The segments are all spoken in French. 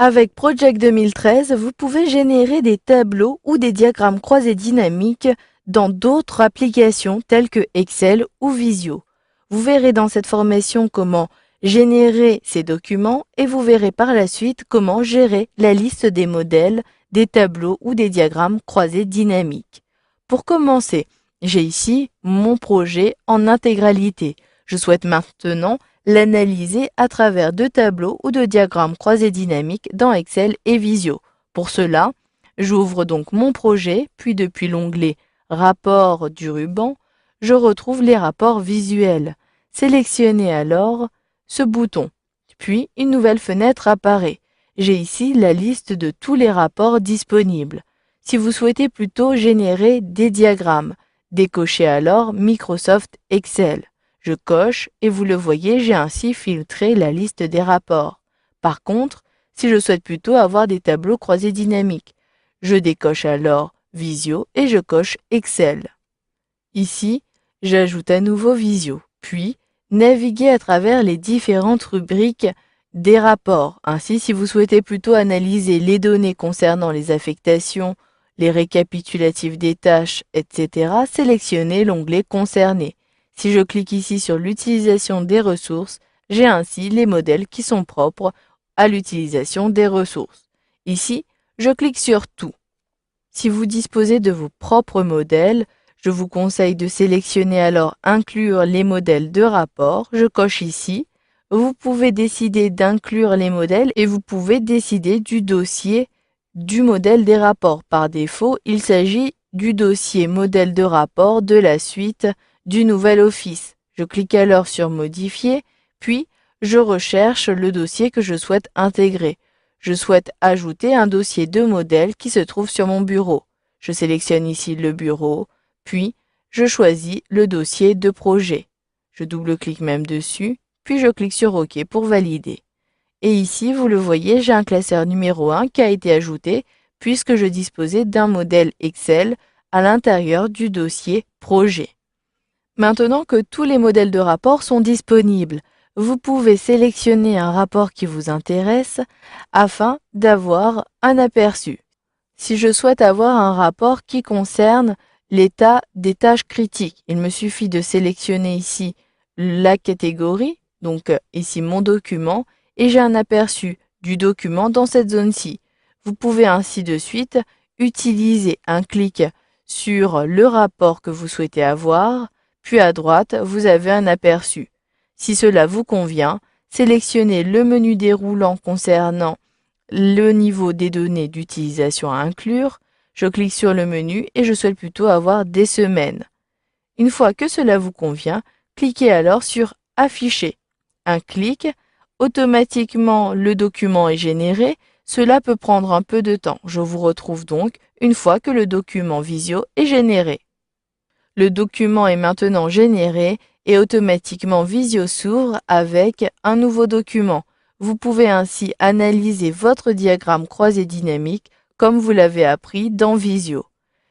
Avec Project 2013, vous pouvez générer des tableaux ou des diagrammes croisés dynamiques dans d'autres applications telles que Excel ou Visio. Vous verrez dans cette formation comment générer ces documents et vous verrez par la suite comment gérer la liste des modèles, des tableaux ou des diagrammes croisés dynamiques. Pour commencer, j'ai ici mon projet en intégralité. Je souhaite maintenant l'analyser à travers deux tableaux ou deux diagrammes croisés dynamiques dans Excel et Visio. Pour cela, j'ouvre donc mon projet, puis depuis l'onglet Rapport du ruban, je retrouve les rapports visuels. Sélectionnez alors ce bouton, puis une nouvelle fenêtre apparaît. J'ai ici la liste de tous les rapports disponibles. Si vous souhaitez plutôt générer des diagrammes, décochez alors Microsoft Excel. Je coche et vous le voyez, j'ai ainsi filtré la liste des rapports. Par contre, si je souhaite plutôt avoir des tableaux croisés dynamiques, je décoche alors Visio et je coche Excel. Ici, j'ajoute à nouveau Visio, puis naviguer à travers les différentes rubriques des rapports. Ainsi, si vous souhaitez plutôt analyser les données concernant les affectations, les récapitulatifs des tâches, etc., sélectionnez l'onglet concerné. Si je clique ici sur l'utilisation des ressources, j'ai ainsi les modèles qui sont propres à l'utilisation des ressources. Ici, je clique sur Tout. Si vous disposez de vos propres modèles, je vous conseille de sélectionner alors Inclure les modèles de rapport. Je coche ici. Vous pouvez décider d'inclure les modèles et vous pouvez décider du dossier du modèle des rapports. Par défaut, il s'agit du dossier modèle de rapport de la suite du nouvel Office. Je clique alors sur Modifier, puis je recherche le dossier que je souhaite intégrer. Je souhaite ajouter un dossier de modèle qui se trouve sur mon bureau. Je sélectionne ici le bureau, puis je choisis le dossier de projet. Je double-clique même dessus, puis je clique sur OK pour valider. Et ici, vous le voyez, j'ai un classeur numéro 1 qui a été ajouté puisque je disposais d'un modèle Excel à l'intérieur du dossier projet. Maintenant que tous les modèles de rapport sont disponibles, vous pouvez sélectionner un rapport qui vous intéresse afin d'avoir un aperçu. Si je souhaite avoir un rapport qui concerne l'état des tâches critiques, il me suffit de sélectionner ici la catégorie, donc ici mon document, et j'ai un aperçu du document dans cette zone-ci. Vous pouvez ainsi de suite utiliser un clic sur le rapport que vous souhaitez avoir, puis à droite, vous avez un aperçu. Si cela vous convient, sélectionnez le menu déroulant concernant le niveau des données d'utilisation à inclure. Je clique sur le menu et je souhaite plutôt avoir des semaines. Une fois que cela vous convient, cliquez alors sur Afficher. Un clic, automatiquement le document est généré. Cela peut prendre un peu de temps. Je vous retrouve donc une fois que le document Visio est généré. Le document est maintenant généré et automatiquement Visio s'ouvre avec un nouveau document. Vous pouvez ainsi analyser votre diagramme croisé dynamique comme vous l'avez appris dans Visio.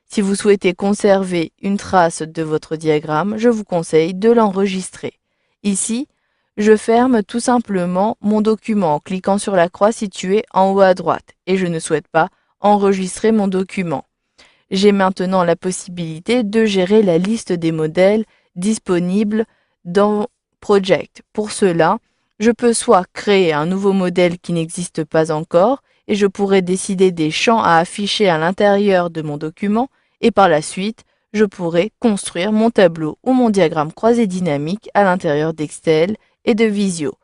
Si vous souhaitez conserver une trace de votre diagramme, je vous conseille de l'enregistrer. Ici, je ferme tout simplement mon document en cliquant sur la croix située en haut à droite et je ne souhaite pas enregistrer mon document. J'ai maintenant la possibilité de gérer la liste des modèles disponibles dans Project. Pour cela, je peux soit créer un nouveau modèle qui n'existe pas encore et je pourrais décider des champs à afficher à l'intérieur de mon document et par la suite, je pourrais construire mon tableau ou mon diagramme croisé dynamique à l'intérieur d'Excel et de Visio.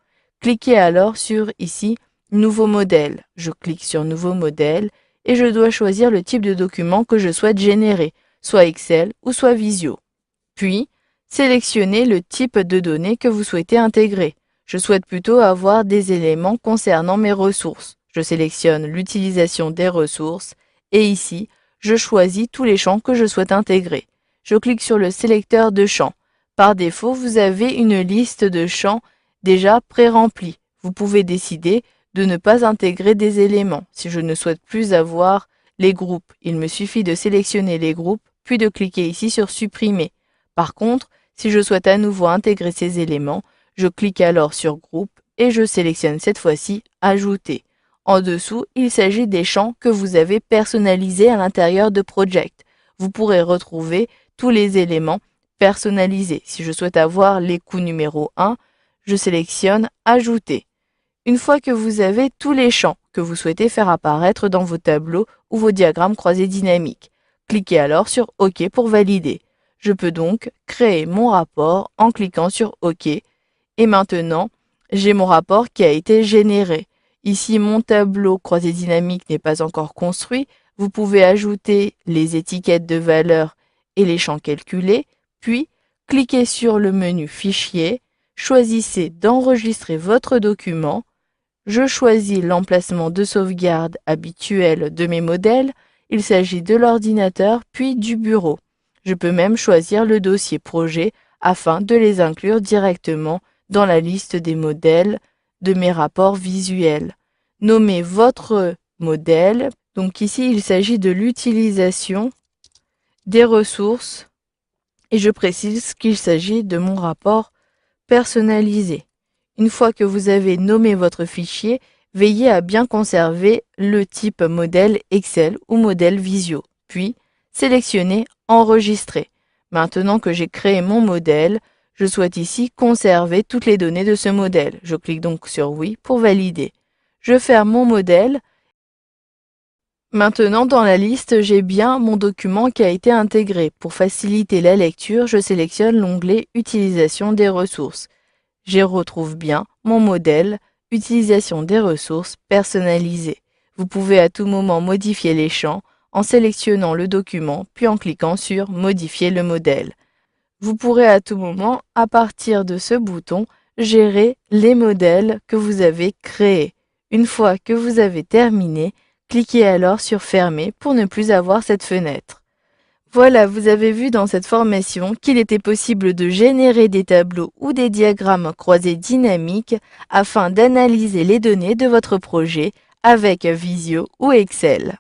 Cliquez alors sur ici Nouveau modèle. Je clique sur Nouveau modèle et je dois choisir le type de document que je souhaite générer, soit Excel ou soit Visio. Puis, sélectionnez le type de données que vous souhaitez intégrer. Je souhaite plutôt avoir des éléments concernant mes ressources. Je sélectionne l'utilisation des ressources et ici, je choisis tous les champs que je souhaite intégrer. Je clique sur le sélecteur de champs. Par défaut, vous avez une liste de champs déjà pré-remplis. Vous pouvez décider de ne pas intégrer des éléments. Si je ne souhaite plus avoir les groupes, il me suffit de sélectionner les groupes, puis de cliquer ici sur Supprimer. Par contre, si je souhaite à nouveau intégrer ces éléments, je clique alors sur Groupe et je sélectionne cette fois-ci Ajouter. En dessous, il s'agit des champs que vous avez personnalisés à l'intérieur de Project. Vous pourrez retrouver tous les éléments personnalisés. Si je souhaite avoir les coûts numéro 1, je sélectionne Ajouter. Une fois que vous avez tous les champs que vous souhaitez faire apparaître dans vos tableaux ou vos diagrammes croisés dynamiques, cliquez alors sur OK pour valider. Je peux donc créer mon rapport en cliquant sur OK. Et maintenant, j'ai mon rapport qui a été généré. Ici, mon tableau croisé dynamique n'est pas encore construit. Vous pouvez ajouter les étiquettes de valeur et les champs calculés, puis cliquez sur le menu Fichier, choisissez d'enregistrer votre document. Je choisis l'emplacement de sauvegarde habituel de mes modèles. Il s'agit de l'ordinateur puis du bureau. Je peux même choisir le dossier projet afin de les inclure directement dans la liste des modèles de mes rapports visuels. Nommez votre modèle. Donc ici, il s'agit de l'utilisation des ressources et je précise qu'il s'agit de mon rapport personnalisé. Une fois que vous avez nommé votre fichier, veillez à bien conserver le type modèle Excel ou modèle Visio, puis sélectionnez Enregistrer. Maintenant que j'ai créé mon modèle, je souhaite ici conserver toutes les données de ce modèle. Je clique donc sur Oui pour valider. Je ferme mon modèle. Maintenant, dans la liste, j'ai bien mon document qui a été intégré. Pour faciliter la lecture, je sélectionne l'onglet Utilisation des ressources. J'y retrouve bien mon modèle Utilisation des ressources personnalisées. Vous pouvez à tout moment modifier les champs en sélectionnant le document puis en cliquant sur Modifier le modèle. Vous pourrez à tout moment, à partir de ce bouton, gérer les modèles que vous avez créés. Une fois que vous avez terminé, cliquez alors sur Fermer pour ne plus avoir cette fenêtre. Voilà, vous avez vu dans cette formation qu'il était possible de générer des tableaux ou des diagrammes croisés dynamiques afin d'analyser les données de votre projet avec Visio ou Excel.